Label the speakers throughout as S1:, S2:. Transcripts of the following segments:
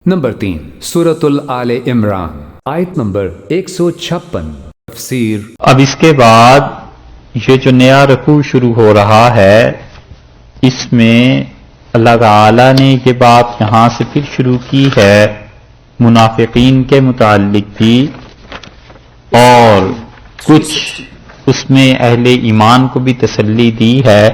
S1: Number 3 سورۃ آل عمران آیت number 156 تفسیر۔
S2: اب اس کے بعد یہ جو نیا رکوع شروع ہو رہا ہے، اس میں اللہ تعالی نے یہ بات یہاں سے پھر شروع کی ہے منافقین کے متعلق بھی، اور کچھ اس میں اہل ایمان کو بھی تسلی دی ہے،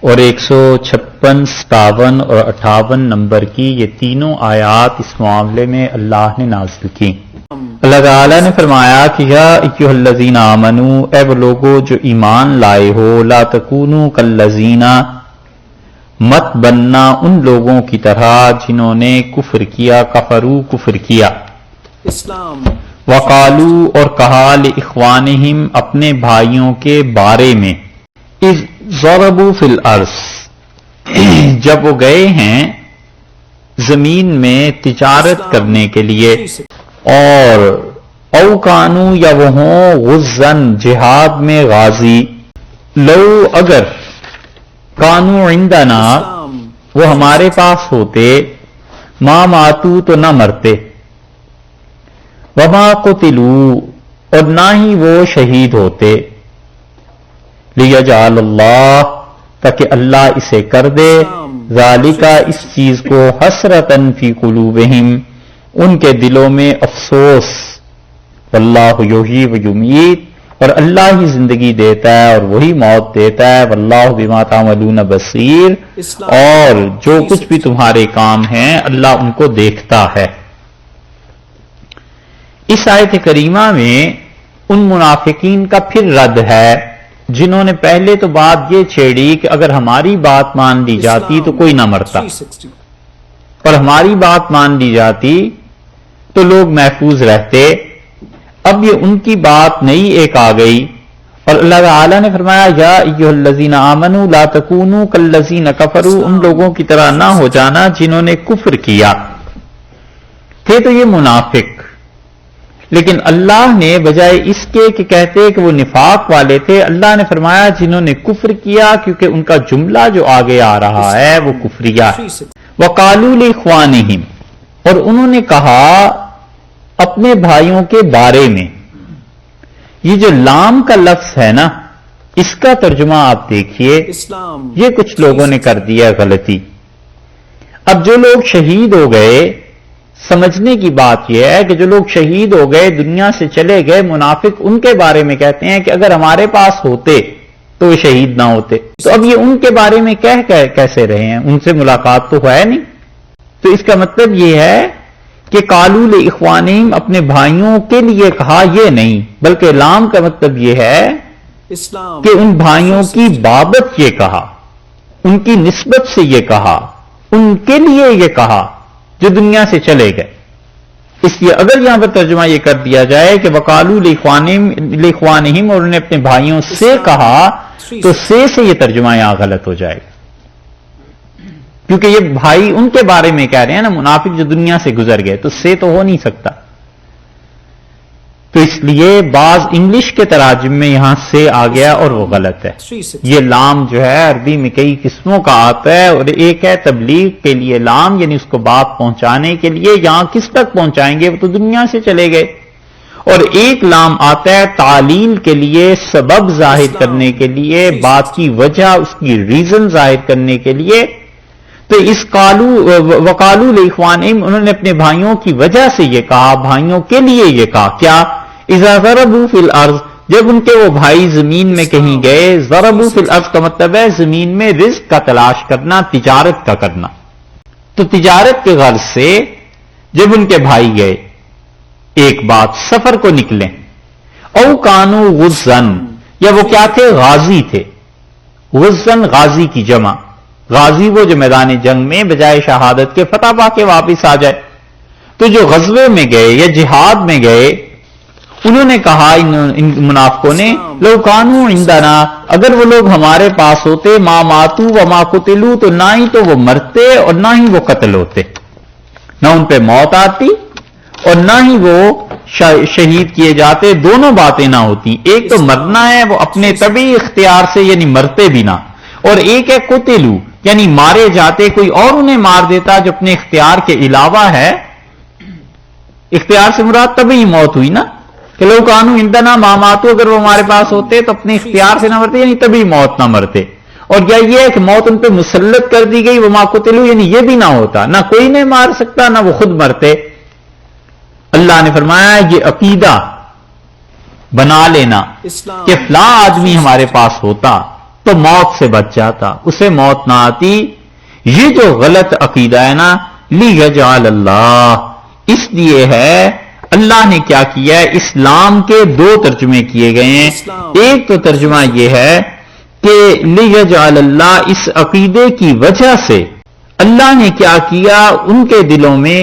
S2: اور 156، 57 اور 58 نمبر کی یہ تینوں آیات اس معاملے میں اللہ نے نازل کی۔ اللہ تعالیٰ نے فرمایا کہ یا ایھا الذین آمنوا، اے وہ لوگو جو ایمان لائے ہو، لا تکونوا کالذین، مت بننا ان لوگوں کی طرح جنہوں نے کفر کیا، کفر کیا، وقالو اور کہا لاخوانہم اپنے بھائیوں کے بارے میں، اذ ضربوا فی الارض، جب وہ گئے ہیں زمین میں تجارت کرنے کے لیے، اور او کانو یا وہ ہوں غزن جہاد میں غازی، لو اگر کانو عندنا وہ ہمارے پاس ہوتے، ما ماتو تو نہ مرتے، وما قتلوا اور نہ ہی وہ شہید ہوتے، لیجعل اللہ تاکہ اللہ اسے کر دے، ذالک اس چیز کو، حسرتن فی قلوبہم ان کے دلوں میں افسوس، واللہ یحیی و یمیت اور اللہ ہی زندگی دیتا ہے اور وہی موت دیتا ہے، واللہ بما تعملون بصیر اور جو کچھ بھی تمہارے کام ہیں اللہ ان کو دیکھتا ہے۔ اس آیت کریمہ میں ان منافقین کا پھر رد ہے جنہوں نے پہلے تو بات یہ چھیڑی کہ اگر ہماری بات مان لی جاتی تو کوئی نہ مرتا، اور ہماری بات مان لی جاتی تو لوگ محفوظ رہتے۔ اب یہ ان کی بات نئی ایک آ گئی، اور اللہ تعالی نے فرمایا یا ایھا الذین آمنوا لا تکونوا کالذین کفروا، ان لوگوں کی طرح نہ ہو جانا جنہوں نے کفر کیا۔ تھے تو یہ منافق، لیکن اللہ نے بجائے اس کے کہ کہتے کہ وہ نفاق والے تھے، اللہ نے فرمایا جنہوں نے کفر کیا، کیونکہ ان کا جملہ جو آگے آ رہا ہے وہ کفریہ ہے۔ وقالوا لاخوانہم اور انہوں نے کہا اپنے بھائیوں کے بارے میں۔ یہ جو لام کا لفظ ہے نا، اس کا ترجمہ آپ دیکھیے، یہ کچھ لوگوں نے کر دیا غلطی۔ اب جو لوگ شہید ہو گئے، سمجھنے کی بات یہ ہے کہ جو لوگ شہید ہو گئے، دنیا سے چلے گئے، منافق ان کے بارے میں کہتے ہیں کہ اگر ہمارے پاس ہوتے تو وہ شہید نہ ہوتے۔ تو اب یہ ان کے بارے میں کیسے رہے ہیں؟ ان سے ملاقات تو ہے نہیں۔ تو اس کا مطلب یہ ہے کہ قالوا لاخوانہم اپنے بھائیوں کے لیے کہا، یہ نہیں بلکہ لام کا مطلب یہ ہے کہ ان بھائیوں کی بابت یہ کہا، ان کی نسبت سے یہ کہا، ان کے لیے یہ کہا جو دنیا سے چلے گئے۔ اس لیے اگر یہاں پر ترجمہ یہ کر دیا جائے کہ وقالوا لاخوانہم اور انہوں نے اپنے بھائیوں سے کہا، تو سے یہ ترجمہ یہاں غلط ہو جائے گا، کیونکہ یہ بھائی ان کے بارے میں کہہ رہے ہیں نا، منافق جو دنیا سے گزر گئے، تو سے تو ہو نہیں سکتا۔ تو اس لیے بعض انگلش کے تراجم میں یہاں سے آ گیا اور وہ غلط ہے۔ یہ لام جو ہے عربی میں کئی قسموں کا آتا ہے، اور ایک ہے تبلیغ کے لیے لام، یعنی اس کو بات پہنچانے کے لیے، یہاں کس تک پہنچائیں گے، وہ تو دنیا سے چلے گئے۔ اور ایک لام آتا ہے تعلیل کے لیے، سبب ظاہر کرنے کے لیے، بات کی وجہ، اس کی ریزن ظاہر کرنے کے لیے۔ تو اس وقالوا لاخوانہم انہوں نے اپنے بھائیوں کی وجہ سے یہ کہا، بھائیوں کے لیے یہ کہا، کیا؟ اذا ضربوا فی الارض، جب ان کے وہ بھائی زمین میں کہیں گئے۔ ضربوا فی الارض کا مطلب ہے زمین میں رزق کا تلاش کرنا، تجارت کا کرنا۔ تو تجارت کے غرض سے جب ان کے بھائی گئے، ایک بات سفر کو نکلے، او کانو غزن، یا وہ کیا تھے؟ غازی تھے۔ غزن غازی کی جمع، غازی وہ جو میدان جنگ میں بجائے شہادت کے فتح پا کے واپس آ جائے۔ تو جو غزوے میں گئے یا جہاد میں گئے، انہوں نے کہا ان منافقوں نے، لو کانوا عندنا، اگر وہ لوگ ہمارے پاس ہوتے، ما ماتوا وما قتلوا، تو نہ ہی تو وہ مرتے اور نہ ہی وہ قتل ہوتے، نہ ان پہ موت آتی اور نہ ہی وہ شہید کیے جاتے۔ دونوں باتیں نہ ہوتی، ایک تو مرنا ہے وہ اپنے طبعی اختیار سے، یعنی مرتے بھی نہ، اور ایک ہے قتلوا، یعنی مارے جاتے کوئی اور انہیں مار دیتا جو اپنے اختیار کے علاوہ ہے. اختیار سے مراد طبعی موت ہوئی نا کہ لو کانو عندنا ما ماتوا، اگر وہ ہمارے پاس ہوتے تو اپنے اختیار سے نہ مرتے، یعنی طبعی موت نہ مرتے. اور یا یہ ہے کہ موت ان پہ مسلط کر دی گئی، وما قتلوا، یعنی یہ بھی نہ ہوتا، نہ کوئی نہیں مار سکتا نہ وہ خود مرتے. اللہ نے فرمایا یہ عقیدہ بنا لینا کہ فلاں آدمی ہمارے پاس ہوتا تو موت سے بچ جاتا، اسے موت نہ آتی. یہ جو غلط عقیدہ ہے نا، لیجعل اللہ، اس لیے ہے اللہ نے کیا کیا ہے، اسلام کے دو ترجمے کیے گئے ہیں. ایک تو ترجمہ یہ ہے کہ لیجعل اللہ، اس عقیدے کی وجہ سے اللہ نے کیا کیا ان کے دلوں میں،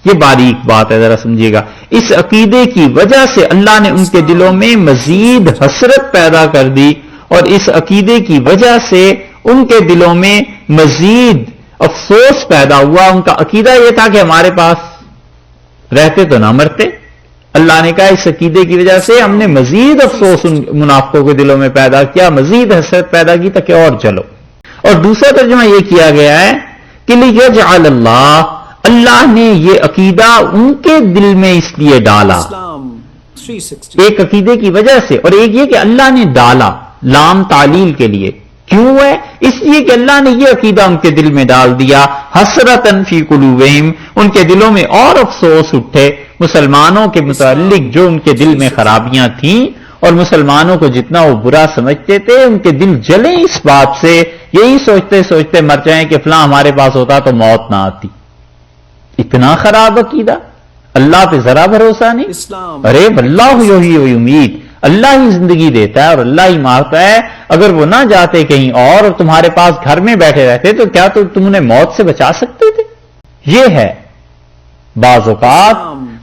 S2: یہ باریک بات ہے ذرا سمجھیے گا، اس عقیدے کی وجہ سے اللہ نے ان کے دلوں میں مزید حسرت پیدا کر دی، اور اس عقیدے کی وجہ سے ان کے دلوں میں مزید افسوس پیدا ہوا. ان کا عقیدہ یہ تھا کہ ہمارے پاس رہتے تو نہ مرتے. اللہ نے کہا اس عقیدے کی وجہ سے ہم نے مزید افسوس ان منافقوں کے دلوں میں پیدا کیا، مزید حسرت پیدا کی تاکہ اور چلو. اور دوسرا ترجمہ یہ کیا گیا ہے کہ لیجعل اللہ، اللہ نے یہ عقیدہ ان کے دل میں اس لیے ڈالا، ایک عقیدے کی وجہ سے، اور ایک یہ کہ اللہ نے ڈالا، لام تعلیل کے لیے. کیوں ہے؟ اس لیے کہ اللہ نے یہ عقیدہ ان کے دل میں ڈال دیا، حسرتن فی قلوبہم، ان کے دلوں میں اور افسوس اٹھے مسلمانوں کے متعلق جو ان کے دل میں خرابیاں تھیں، اور مسلمانوں کو جتنا وہ برا سمجھتے تھے ان کے دل جلیں اس بات سے، یہی سوچتے سوچتے مر جائیں کہ فلاں ہمارے پاس ہوتا تو موت نہ آتی. اتنا خراب عقیدہ، اللہ پہ ذرا بھروسہ نہیں. ارے واللہ یحیی و یمیت، اللہ ہی زندگی دیتا ہے اور اللہ ہی مارتا ہے. اگر وہ نہ جاتے کہیں اور تمہارے پاس گھر میں بیٹھے رہتے تو کیا تم انہیں موت سے بچا سکتے تھے؟ یہ ہے بعض اوقات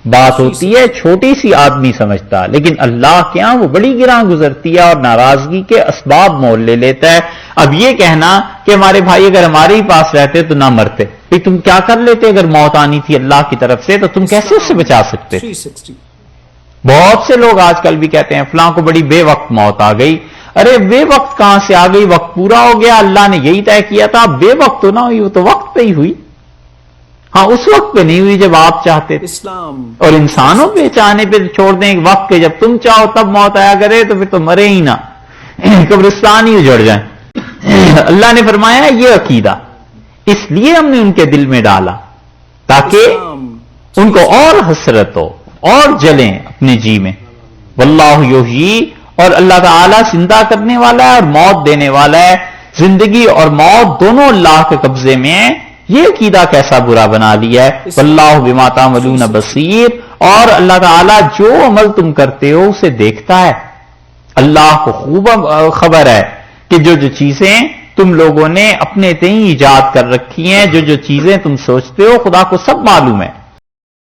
S2: بات ہوتی ہے چھوٹی سی آدمی سمجھتا، لیکن اللہ کے ہاں وہ بڑی گراں گزرتی ہے اور ناراضگی کے اسباب مول لے لیتا ہے. اب یہ کہنا کہ ہمارے بھائی اگر ہمارے ہی پاس رہتے تو نہ مرتے، پھر تم کیا کر لیتے اگر موت آنی تھی اللہ کی طرف سے تو تم کیسے اس سے بچا سکتے؟ بہت سے لوگ آج کل بھی کہتے ہیں فلاں کو بڑی بے وقت موت آ گئی. ارے بے وقت کہاں سے آ گئی؟ وقت پورا ہو گیا، اللہ نے یہی طے کیا تھا. بے وقت تو نہ ہوئی، وہ تو وقت پہ ہی ہوئی. ہاں اس وقت پہ نہیں ہوئی جب آپ چاہتے تھے، اور انسانوں پہ چاہنے پہ چھوڑ دیں کہ وقت کے جب تم چاہو تب موت آیا کرے تو پھر تو مرے ہی نہ، قبرستان ہی اجڑ جائیں. اللہ نے فرمایا یہ عقیدہ اس لیے ہم نے ان کے دل میں ڈالا تاکہ ان کو اور حسرت ہو اور جلیں اپنے جی میں. واللہ یحیی، اور اللہ تعالیٰ زندہ کرنے والا ہے اور موت دینے والا ہے. زندگی اور موت دونوں اللہ کے قبضے میں ہیں. یہ عقیدہ کیسا برا بنا لیا ہے. واللہ بما تعملون بصیر، اور اللہ تعالیٰ جو عمل تم کرتے ہو اسے دیکھتا ہے. اللہ کو خوب خبر ہے کہ جو چیزیں تم لوگوں نے اپنے تئیں ایجاد کر رکھی ہیں، جو چیزیں تم سوچتے ہو، خدا کو سب معلوم ہے.